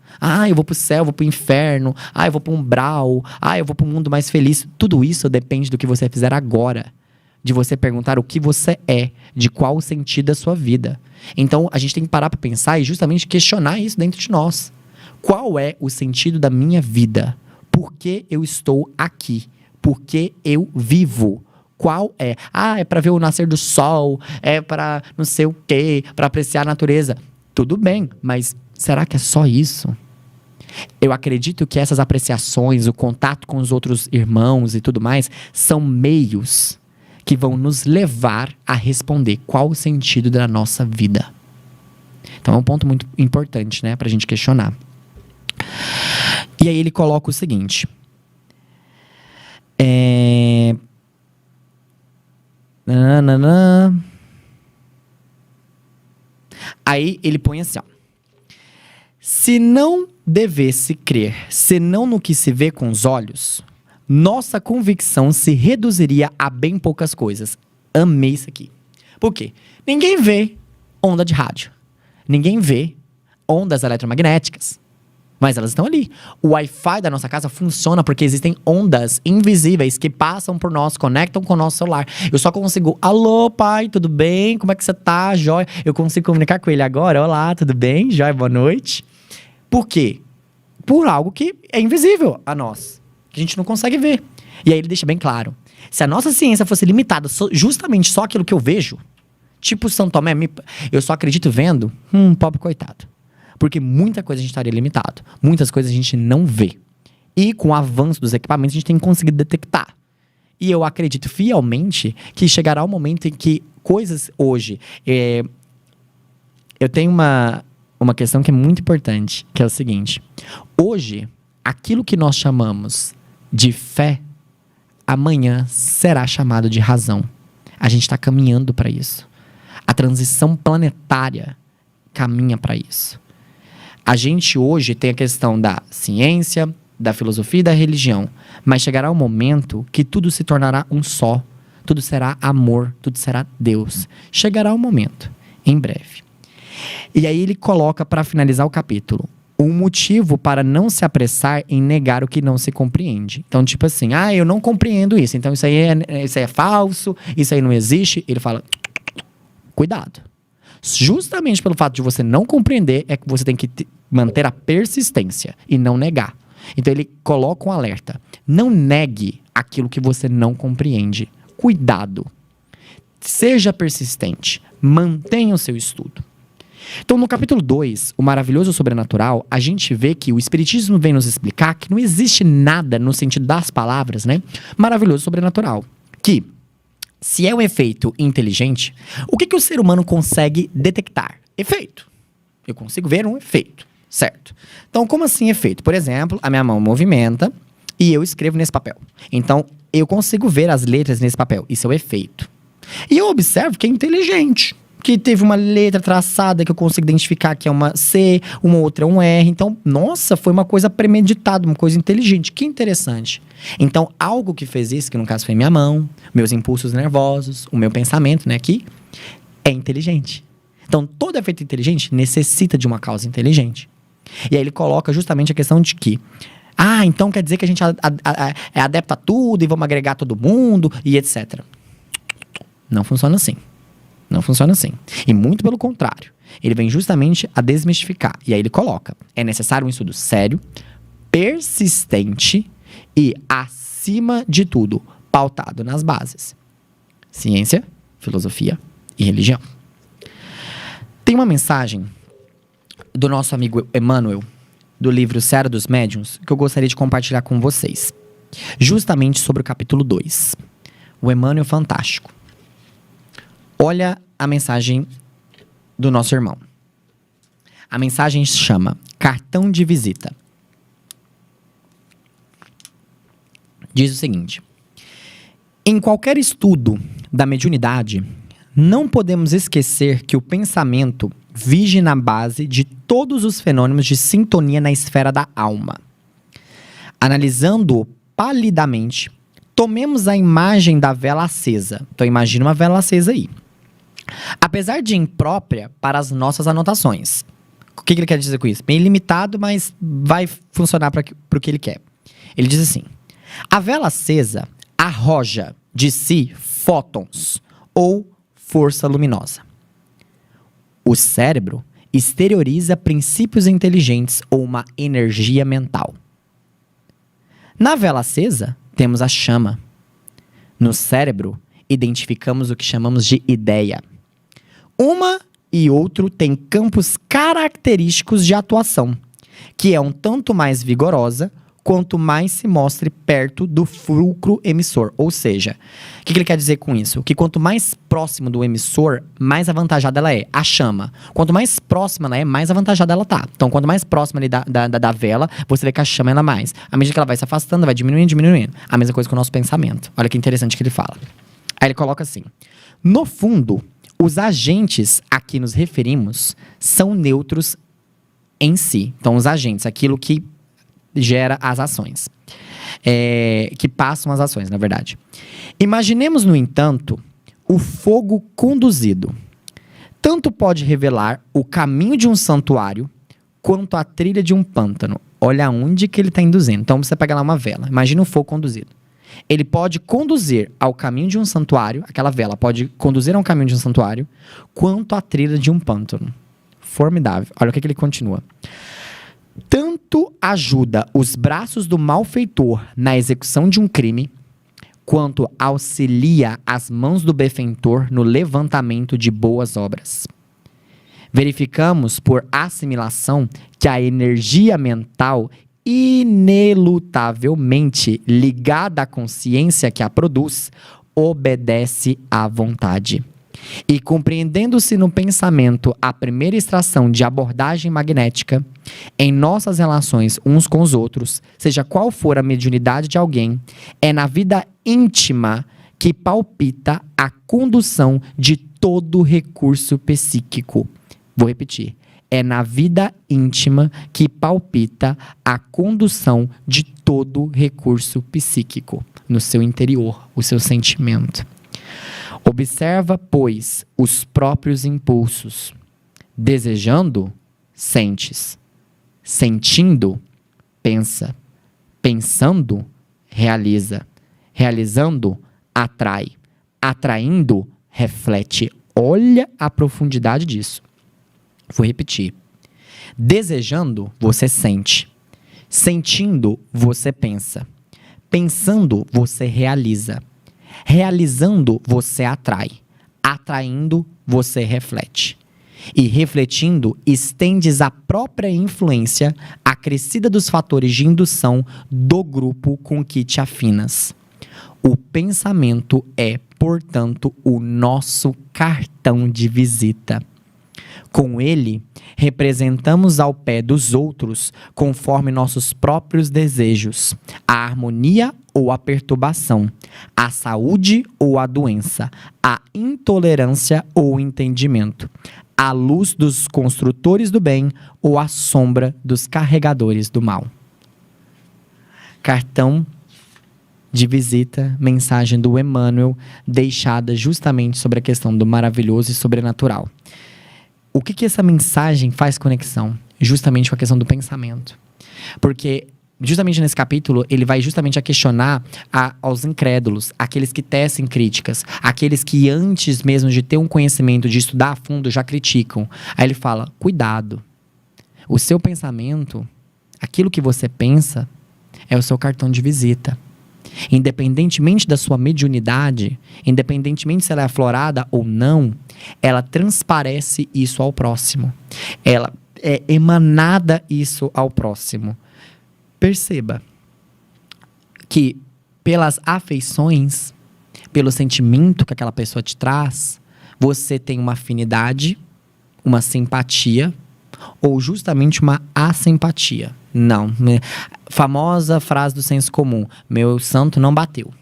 Eu vou pro céu, eu vou pro inferno. Eu vou pro umbral. Eu vou pro mundo mais feliz. Tudo isso depende do que você fizer agora. De você perguntar o que você é, de qual o sentido da sua vida. Então, a gente tem que parar para pensar e justamente questionar isso dentro de nós. Qual é o sentido da minha vida? Por que eu estou aqui? Por que eu vivo? Qual é? É para ver o nascer do sol, é para não sei o quê, para apreciar a natureza. Tudo bem, mas será que é só isso? Eu acredito que essas apreciações, o contato com os outros irmãos e tudo mais, são meios que vão nos levar a responder qual o sentido da nossa vida. Então é um ponto muito importante, né, pra gente questionar. E aí ele coloca o seguinte. Aí ele põe assim, ó. Se não devesse crer, senão no que se vê com os olhos, nossa convicção se reduziria a bem poucas coisas. Amei isso aqui. Por quê? Ninguém vê onda de rádio. Ninguém vê ondas eletromagnéticas. Mas elas estão ali. O Wi-Fi da nossa casa funciona porque existem ondas invisíveis que passam por nós, conectam com o nosso celular. Eu só consigo, alô pai, tudo bem? Como é que você tá? Jóia? Eu consigo comunicar com ele agora. Olá, tudo bem? Jóia, boa noite. Por quê? Por algo que é invisível a nós. Que a gente não consegue ver. E aí ele deixa bem claro. Se a nossa ciência fosse limitada justamente só aquilo que eu vejo, tipo São Tomé, eu só acredito vendo, pobre coitado. Porque muita coisa a gente estaria limitado. Muitas coisas a gente não vê. E com o avanço dos equipamentos, a gente tem conseguido detectar. E eu acredito fielmente que chegará um momento em que coisas hoje... eu tenho uma questão que é muito importante, que é o seguinte. Hoje, aquilo que nós chamamos de fé, amanhã será chamado de razão. A gente está caminhando para isso. A transição planetária caminha para isso. A gente hoje tem a questão da ciência, da filosofia e da religião. Mas chegará um momento que tudo se tornará um só. Tudo será amor, tudo será Deus. Chegará um momento, em breve. E aí ele coloca, para finalizar o capítulo, um motivo para não se apressar em negar o que não se compreende. Então, tipo assim, eu não compreendo isso. Então, isso aí é falso, isso aí não existe. Ele fala, cuidado. Justamente pelo fato de você não compreender, é que você tem que manter a persistência e não negar. Então ele coloca um alerta. Não negue aquilo que você não compreende. Cuidado. Seja persistente. Mantenha o seu estudo. Então no capítulo 2, o maravilhoso sobrenatural, a gente vê que o Espiritismo vem nos explicar que não existe nada no sentido das palavras, né? Maravilhoso sobrenatural. Que... se é um efeito inteligente, o que o ser humano consegue detectar? Efeito. Eu consigo ver um efeito, certo? Então, como assim efeito? Por exemplo, a minha mão movimenta e eu escrevo nesse papel. Então, eu consigo ver as letras nesse papel. Isso é o efeito. E eu observo que é inteligente. Que teve uma letra traçada que eu consigo identificar que é uma C, uma outra é um R. Então, nossa, foi uma coisa premeditada, uma coisa inteligente. Que interessante. Então, algo que fez isso, que no caso foi minha mão, meus impulsos nervosos, o meu pensamento, né, aqui, é inteligente. Então, todo efeito inteligente necessita de uma causa inteligente. E aí ele coloca justamente a questão de que, então quer dizer que a gente é adepto a tudo e vamos agregar todo mundo e etc. Não funciona assim. Não funciona assim. E muito pelo contrário. Ele vem justamente a desmistificar. E aí ele coloca, é necessário um estudo sério, persistente e, acima de tudo, pautado nas bases. Ciência, filosofia e religião. Tem uma mensagem do nosso amigo Emmanuel, do livro Seara dos Médiuns, que eu gostaria de compartilhar com vocês. Justamente sobre o capítulo 2. O Emmanuel fantástico. Olha a mensagem do nosso irmão. A mensagem se chama Cartão de Visita. Diz o seguinte: em qualquer estudo da mediunidade, não podemos esquecer que o pensamento vige na base de todos os fenômenos de sintonia na esfera da alma. Analisando-o palidamente, Tomemos a imagem da vela acesa. Então, imagina uma vela acesa aí. Apesar de imprópria para as nossas anotações. O que ele quer dizer com isso? Bem limitado, mas vai funcionar para o que ele quer. Ele diz assim: a vela acesa arroja de si fótons, ou força luminosa. O cérebro exterioriza princípios inteligentes ou uma energia mental. Na vela acesa, temos a chama. No cérebro, identificamos o que chamamos de ideia. Uma e outro têm campos característicos de atuação, que é um tanto mais vigorosa quanto mais se mostre perto do fulcro emissor. Ou seja, o que ele quer dizer com isso? Que quanto mais próximo do emissor, mais avantajada ela é. A chama. Quanto mais próxima ela é, mais avantajada ela tá. Então, quanto mais próxima ali da vela, você vê que a chama ela é mais. À medida que ela vai se afastando, vai diminuindo. A mesma coisa com o nosso pensamento. Olha que interessante que ele fala. Aí ele coloca assim: no fundo, os agentes a que nos referimos são neutros em si. Então, os agentes, aquilo que gera as ações. Que passam as ações, na verdade. Imaginemos, no entanto, o fogo conduzido. Tanto pode revelar o caminho de um santuário, quanto a trilha de um pântano. Olha onde que ele está induzindo. Então, você pega lá uma vela. Imagina o fogo conduzido. Ele pode conduzir ao caminho de um santuário, aquela vela pode conduzir ao caminho de um santuário, quanto a trilha de um pântano. Formidável. Olha o que ele continua. Tanto ajuda os braços do malfeitor na execução de um crime, quanto auxilia as mãos do benfeitor no levantamento de boas obras. Verificamos por assimilação que a energia mental, inelutavelmente ligada à consciência que a produz, obedece à vontade. E compreendendo-se no pensamento a primeira extração de abordagem magnética, em nossas relações uns com os outros, seja qual for a mediunidade de alguém, é na vida íntima que palpita a condução de todo recurso psíquico. Vou repetir. É na vida íntima que palpita a condução de todo recurso psíquico, no seu interior, o seu sentimento. Observa, pois, os próprios impulsos. Desejando, sentes. Sentindo, pensa. Pensando, realiza. Realizando, atrai. Atraindo, reflete. Olha a profundidade disso. Vou repetir. Desejando, você sente. Sentindo, você pensa. Pensando, você realiza. Realizando, você atrai. Atraindo, você reflete. E refletindo, estendes a própria influência acrescida dos fatores de indução do grupo com que te afinas. O pensamento é, portanto, o nosso cartão de visita. Com ele, representamos ao pé dos outros, conforme nossos próprios desejos, a harmonia ou a perturbação, a saúde ou a doença, a intolerância ou o entendimento, a luz dos construtores do bem ou a sombra dos carregadores do mal. Cartão de visita, mensagem do Emmanuel, deixada justamente sobre a questão do maravilhoso e sobrenatural. O que essa mensagem faz conexão? Justamente com a questão do pensamento. Porque, justamente nesse capítulo, ele vai justamente a questionar aos incrédulos, aqueles que tecem críticas, aqueles que antes mesmo de ter um conhecimento, de estudar a fundo, já criticam. Aí ele fala, cuidado. O seu pensamento, aquilo que você pensa, é o seu cartão de visita. Independentemente da sua mediunidade, independentemente se ela é aflorada ou não, ela transparece isso ao próximo. Ela é emanada isso ao próximo. Perceba que pelas afeições, pelo sentimento que aquela pessoa te traz, você tem uma afinidade, uma simpatia ou justamente uma assimpatia. Não. Famosa frase do senso comum. Meu santo não bateu.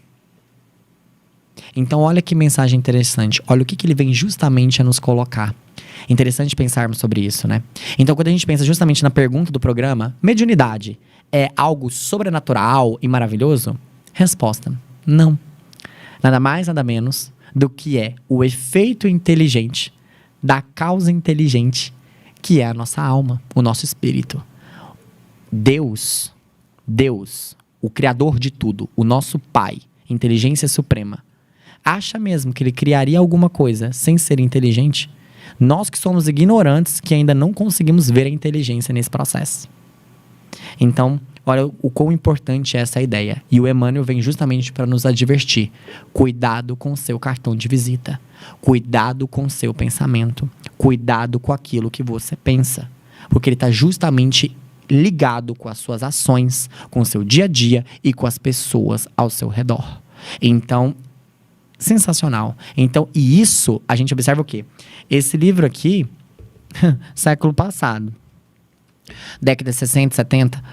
Então, olha que mensagem interessante. Olha o que ele vem justamente a nos colocar. Interessante pensarmos sobre isso, né? Então, quando a gente pensa justamente na pergunta do programa, mediunidade é algo sobrenatural e maravilhoso? Resposta. Não. Nada mais, nada menos do que é o efeito inteligente da causa inteligente, que é a nossa alma, o nosso espírito. Deus, o Criador de tudo, o nosso Pai, inteligência suprema, acha mesmo que ele criaria alguma coisa sem ser inteligente? Nós que somos ignorantes, que ainda não conseguimos ver a inteligência nesse processo. Então, olha o quão importante é essa ideia. E o Emmanuel vem justamente para nos advertir. Cuidado com o seu cartão de visita. Cuidado com o seu pensamento. Cuidado com aquilo que você pensa. Porque ele está justamente ligado com as suas ações, com o seu dia a dia e com as pessoas ao seu redor. Então, sensacional. Então, e isso, a gente observa o quê? Esse livro aqui, século passado, década de 60, 70,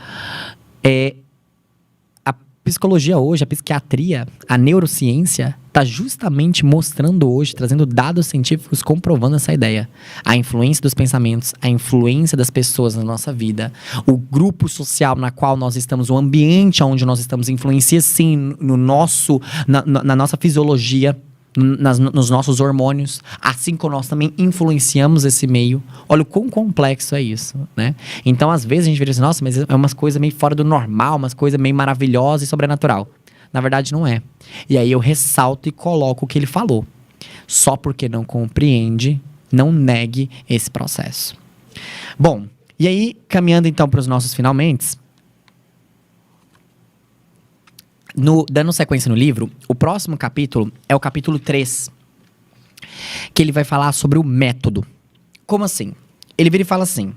a psicologia hoje, a psiquiatria, a neurociência, está justamente mostrando hoje, trazendo dados científicos comprovando essa ideia. A influência dos pensamentos, a influência das pessoas na nossa vida, o grupo social na qual nós estamos, o ambiente onde nós estamos, influencia sim no na nossa fisiologia, nos nossos hormônios, assim como nós também influenciamos esse meio. Olha o quão complexo é isso, né? Então, às vezes, a gente vê assim, nossa, mas é umas coisas meio fora do normal, umas coisas meio maravilhosas e sobrenatural. Na verdade, não é. E aí eu ressalto e coloco o que ele falou. Só porque não compreende, não negue esse processo. Bom, e aí, caminhando então para os nossos finalmente, dando sequência no livro, o próximo capítulo é o capítulo 3, que ele vai falar sobre o método. Como assim? Ele vira e fala assim,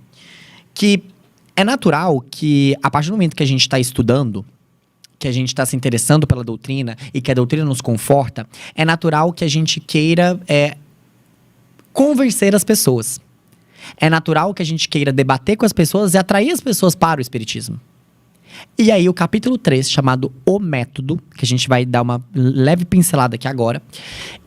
que é natural que a partir do momento que a gente está estudando, que a gente está se interessando pela doutrina e que a doutrina nos conforta, é natural que a gente queira convencer as pessoas. É natural que a gente queira debater com as pessoas e atrair as pessoas para o espiritismo. E aí o capítulo 3, chamado O Método, que a gente vai dar uma leve pincelada aqui agora,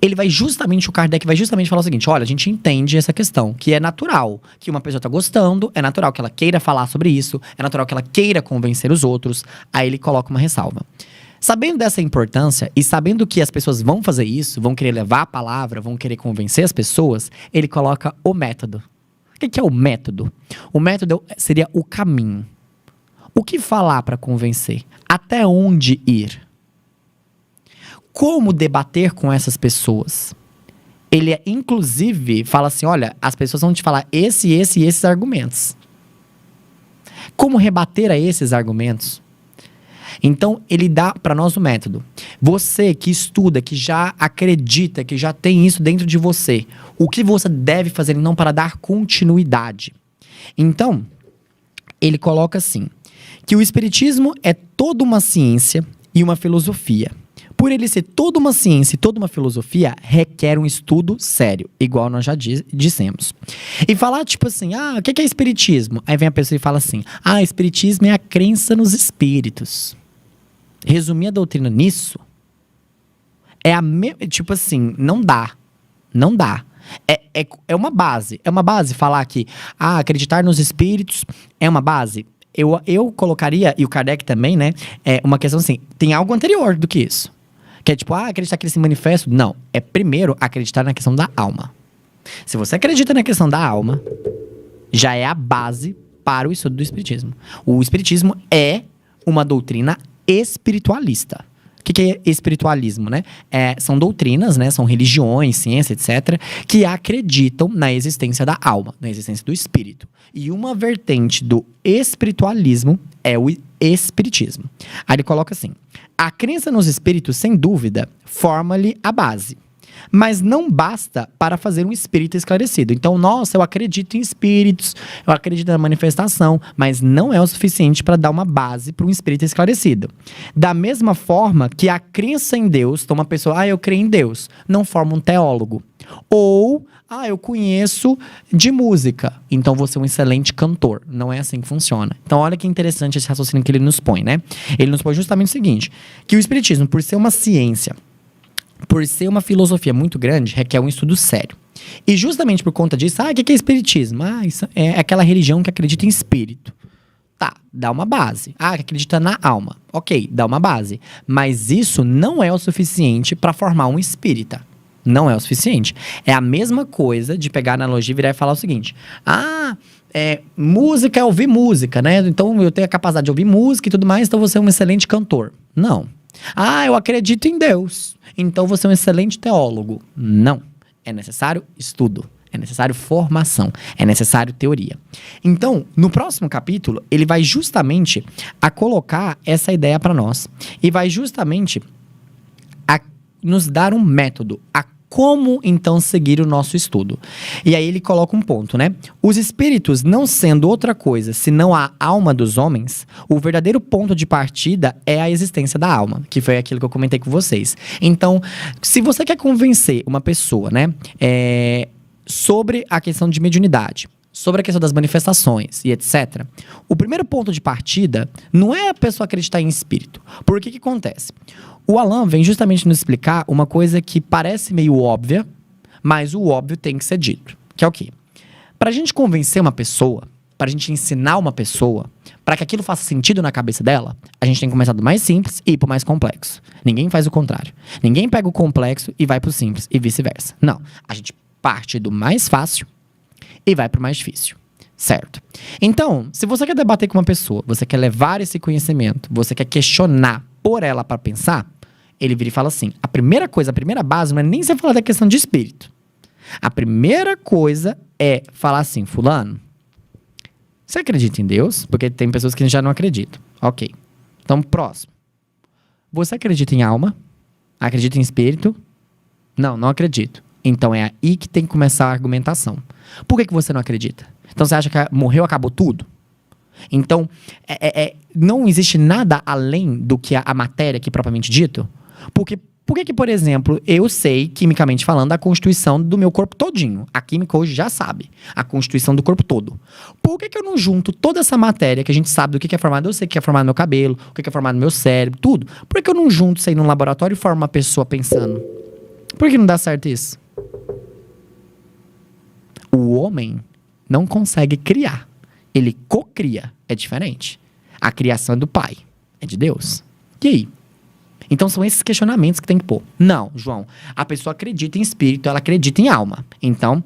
o Kardec vai justamente falar o seguinte, olha, a gente entende essa questão, que é natural que uma pessoa está gostando, é natural que ela queira falar sobre isso, é natural que ela queira convencer os outros, aí ele coloca uma ressalva. Sabendo dessa importância e sabendo que as pessoas vão fazer isso, vão querer levar a palavra, vão querer convencer as pessoas, ele coloca o método. O que é o método? O método seria o caminho. O que falar para convencer? Até onde ir? Como debater com essas pessoas? Ele, inclusive, fala assim, olha, as pessoas vão te falar esses argumentos. Como rebater a esses argumentos? Então, ele dá para nós o método. Você que estuda, que já acredita, que já tem isso dentro de você, o que você deve fazer então para dar continuidade? Então, ele coloca assim, que o espiritismo é toda uma ciência e uma filosofia. Por ele ser toda uma ciência e toda uma filosofia, requer um estudo sério, igual nós já dissemos. E falar tipo assim, o que é espiritismo? Aí vem a pessoa e fala assim, espiritismo é a crença nos espíritos. Resumir a doutrina nisso, tipo assim, não dá. É uma base falar que, acreditar nos espíritos é uma base. Eu colocaria, e o Kardec também, né? É uma questão assim, tem algo anterior do que isso. Que é tipo, acreditar que ele se manifesta. Não, é primeiro acreditar na questão da alma. Se você acredita na questão da alma, já é a base para o estudo do espiritismo. O espiritismo é uma doutrina espiritualista. O que é espiritualismo, né? São doutrinas, né? São religiões, ciência, etc., que acreditam na existência da alma, na existência do espírito. E uma vertente do espiritualismo é o espiritismo. Aí ele coloca assim, a crença nos espíritos, sem dúvida, forma-lhe a base. Mas não basta para fazer um espírito esclarecido. Então, nossa, eu acredito em espíritos, eu acredito na manifestação, mas não é o suficiente para dar uma base para um espírito esclarecido. Da mesma forma que a crença em Deus, então uma pessoa, eu creio em Deus, não forma um teólogo. Ou, eu conheço de música, então vou ser um excelente cantor. Não é assim que funciona. Então, olha que interessante esse raciocínio que ele nos põe, né? Ele nos põe justamente o seguinte, que o espiritismo, por ser uma ciência, por ser uma filosofia muito grande, requer um estudo sério. E justamente por conta disso, o que é espiritismo? Isso é aquela religião que acredita em espírito. Tá, dá uma base. Ah, acredita na alma. Ok, dá uma base. Mas isso não é o suficiente para formar um espírita. Não é o suficiente. É a mesma coisa de pegar a analogia e virar e falar o seguinte. Música é ouvir música, né? Então eu tenho a capacidade de ouvir música e tudo mais, então você é um excelente cantor. Não. Eu acredito em Deus, então você é um excelente teólogo. Não. É necessário estudo. É necessário formação, é necessário teoria. Então, no próximo capítulo, ele vai justamente a colocar essa ideia para nós. E vai justamente a nos dar um método, a como então seguir o nosso estudo. E aí ele coloca um ponto, né? Os espíritos não sendo outra coisa senão a alma dos homens, o verdadeiro ponto de partida é a existência da alma, que foi aquilo que eu comentei com vocês. Então, se você quer convencer uma pessoa, né, sobre a questão de mediunidade, sobre a questão das manifestações e etc., o primeiro ponto de partida não é a pessoa acreditar em espírito. Por que acontece? O Allan vem justamente nos explicar uma coisa que parece meio óbvia, mas o óbvio tem que ser dito. Que é o quê? Para a gente convencer uma pessoa, para a gente ensinar uma pessoa, para que aquilo faça sentido na cabeça dela, a gente tem que começar do mais simples e ir pro mais complexo. Ninguém faz o contrário. Ninguém pega o complexo e vai pro simples e vice-versa. Não. A gente parte do mais fácil e vai pro mais difícil. Certo? Então, se você quer debater com uma pessoa, você quer levar esse conhecimento, você quer questionar por ela para pensar, ele vira e fala assim, a primeira base não é nem você falar da questão de espírito. A primeira coisa é falar assim, fulano, você acredita em Deus? Porque tem pessoas que já não acreditam. Ok. Então, próximo. Você acredita em alma? Acredita em espírito? Não, não acredito. Então é aí que tem que começar a argumentação. Por que você não acredita? Então você acha que morreu, acabou tudo? Então, não existe nada além do que a matéria aqui propriamente dito? Porque, por que, por exemplo, eu sei, quimicamente falando, a constituição do meu corpo todinho? A química hoje já sabe a constituição do corpo todo. Por que eu não junto toda essa matéria que a gente sabe do que é formado? Eu sei o que é formado no meu cabelo, o que é formado no meu cérebro, tudo. Por que eu não junto isso aí num laboratório e formo uma pessoa pensando? Por que não dá certo isso? O homem não consegue criar. Ele cocria. É diferente. A criação é do pai. É de Deus. E aí? Então são esses questionamentos que tem que pôr. Não, João. A pessoa acredita em espírito, ela acredita em alma. Então,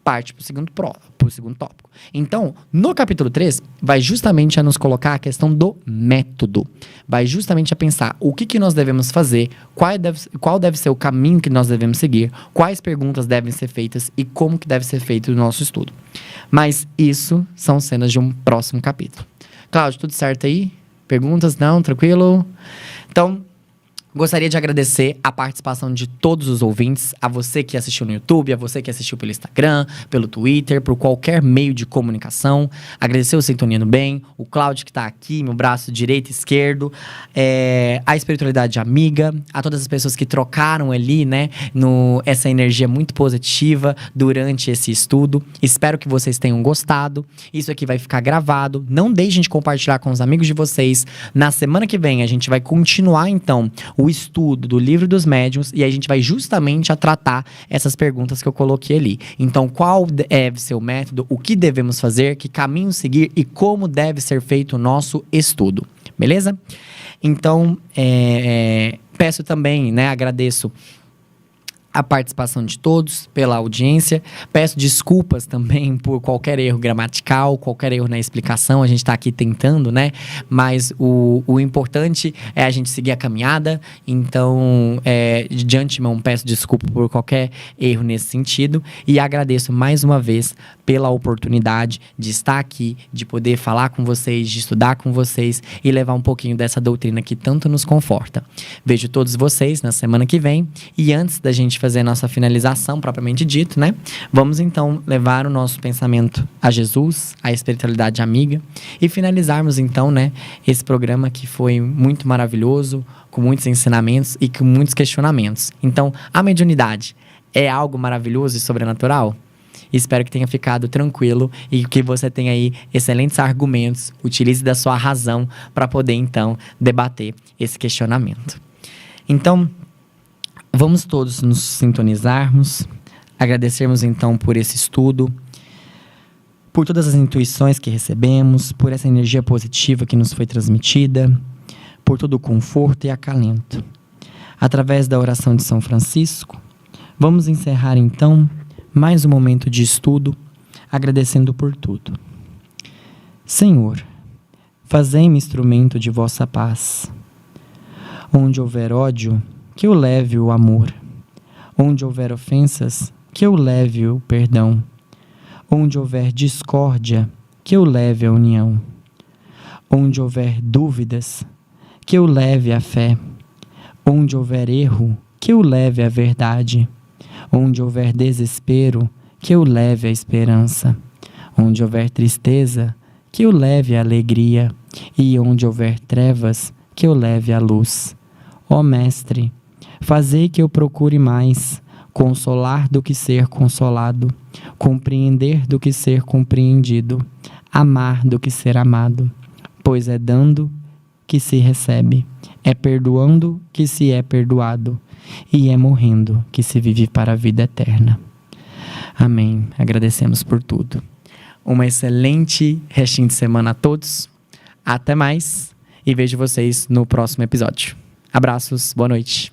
parte pro segundo tópico. Então, no capítulo 3, vai justamente a nos colocar a questão do método. Vai justamente a pensar o que nós devemos fazer, qual deve ser o caminho que nós devemos seguir, quais perguntas devem ser feitas e como que deve ser feito o nosso estudo. Mas isso são cenas de um próximo capítulo. Cláudio, tudo certo aí? Perguntas? Não? Tranquilo? Então, gostaria de agradecer a participação de todos os ouvintes, a você que assistiu no YouTube, a você que assistiu pelo Instagram, pelo Twitter, por qualquer meio de comunicação. Agradecer o Sintonia no Bem, o Cláudio que está aqui, meu braço direito e esquerdo, a espiritualidade amiga, a todas as pessoas que trocaram ali, né, essa energia muito positiva durante esse estudo. Espero que vocês tenham gostado. Isso aqui vai ficar gravado. Não deixem de compartilhar com os amigos de vocês. Na semana que vem, a gente vai continuar, então, o estudo do Livro dos Médiuns e a gente vai justamente a tratar essas perguntas que eu coloquei ali. Então, qual deve ser o método, o que devemos fazer, que caminho seguir e como deve ser feito o nosso estudo. Beleza? Então, peço também, né, agradeço a participação de todos, pela audiência. Peço desculpas também por qualquer erro gramatical, qualquer erro na explicação. A gente está aqui tentando, né? Mas o importante é a gente seguir a caminhada. Então, de antemão, peço desculpa por qualquer erro nesse sentido. E agradeço mais uma vez pela oportunidade de estar aqui, de poder falar com vocês, de estudar com vocês e levar um pouquinho dessa doutrina que tanto nos conforta. Vejo todos vocês na semana que vem. E antes da gente fazer a nossa finalização, propriamente dito, né? Vamos, então, levar o nosso pensamento a Jesus, a espiritualidade amiga, e finalizarmos, então, né, esse programa que foi muito maravilhoso, com muitos ensinamentos e com muitos questionamentos. Então, a mediunidade é algo maravilhoso e sobrenatural? Espero que tenha ficado tranquilo e que você tenha aí excelentes argumentos, utilize da sua razão para poder, então, debater esse questionamento. Então, vamos todos nos sintonizarmos, agradecermos então por esse estudo, por todas as intuições que recebemos, por essa energia positiva que nos foi transmitida, por todo o conforto e acalento. Através da oração de São Francisco, vamos encerrar então mais um momento de estudo, agradecendo por tudo. Senhor, fazei-me instrumento de vossa paz. Onde houver ódio, que eu leve o amor. Onde houver ofensas, que eu leve o perdão. Onde houver discórdia, que eu leve a união. Onde houver dúvidas, que eu leve a fé. Onde houver erro, que eu leve a verdade. Onde houver desespero, que eu leve a esperança. Onde houver tristeza, que eu leve a alegria. E onde houver trevas, que eu leve a luz. Ó Mestre, fazei que eu procure mais consolar do que ser consolado, compreender do que ser compreendido, amar do que ser amado, pois é dando que se recebe, é perdoando que se é perdoado, e é morrendo que se vive para a vida eterna. Amém. Agradecemos por tudo. Uma excelente restinho de semana a todos. Até mais e vejo vocês no próximo episódio. Abraços, boa noite.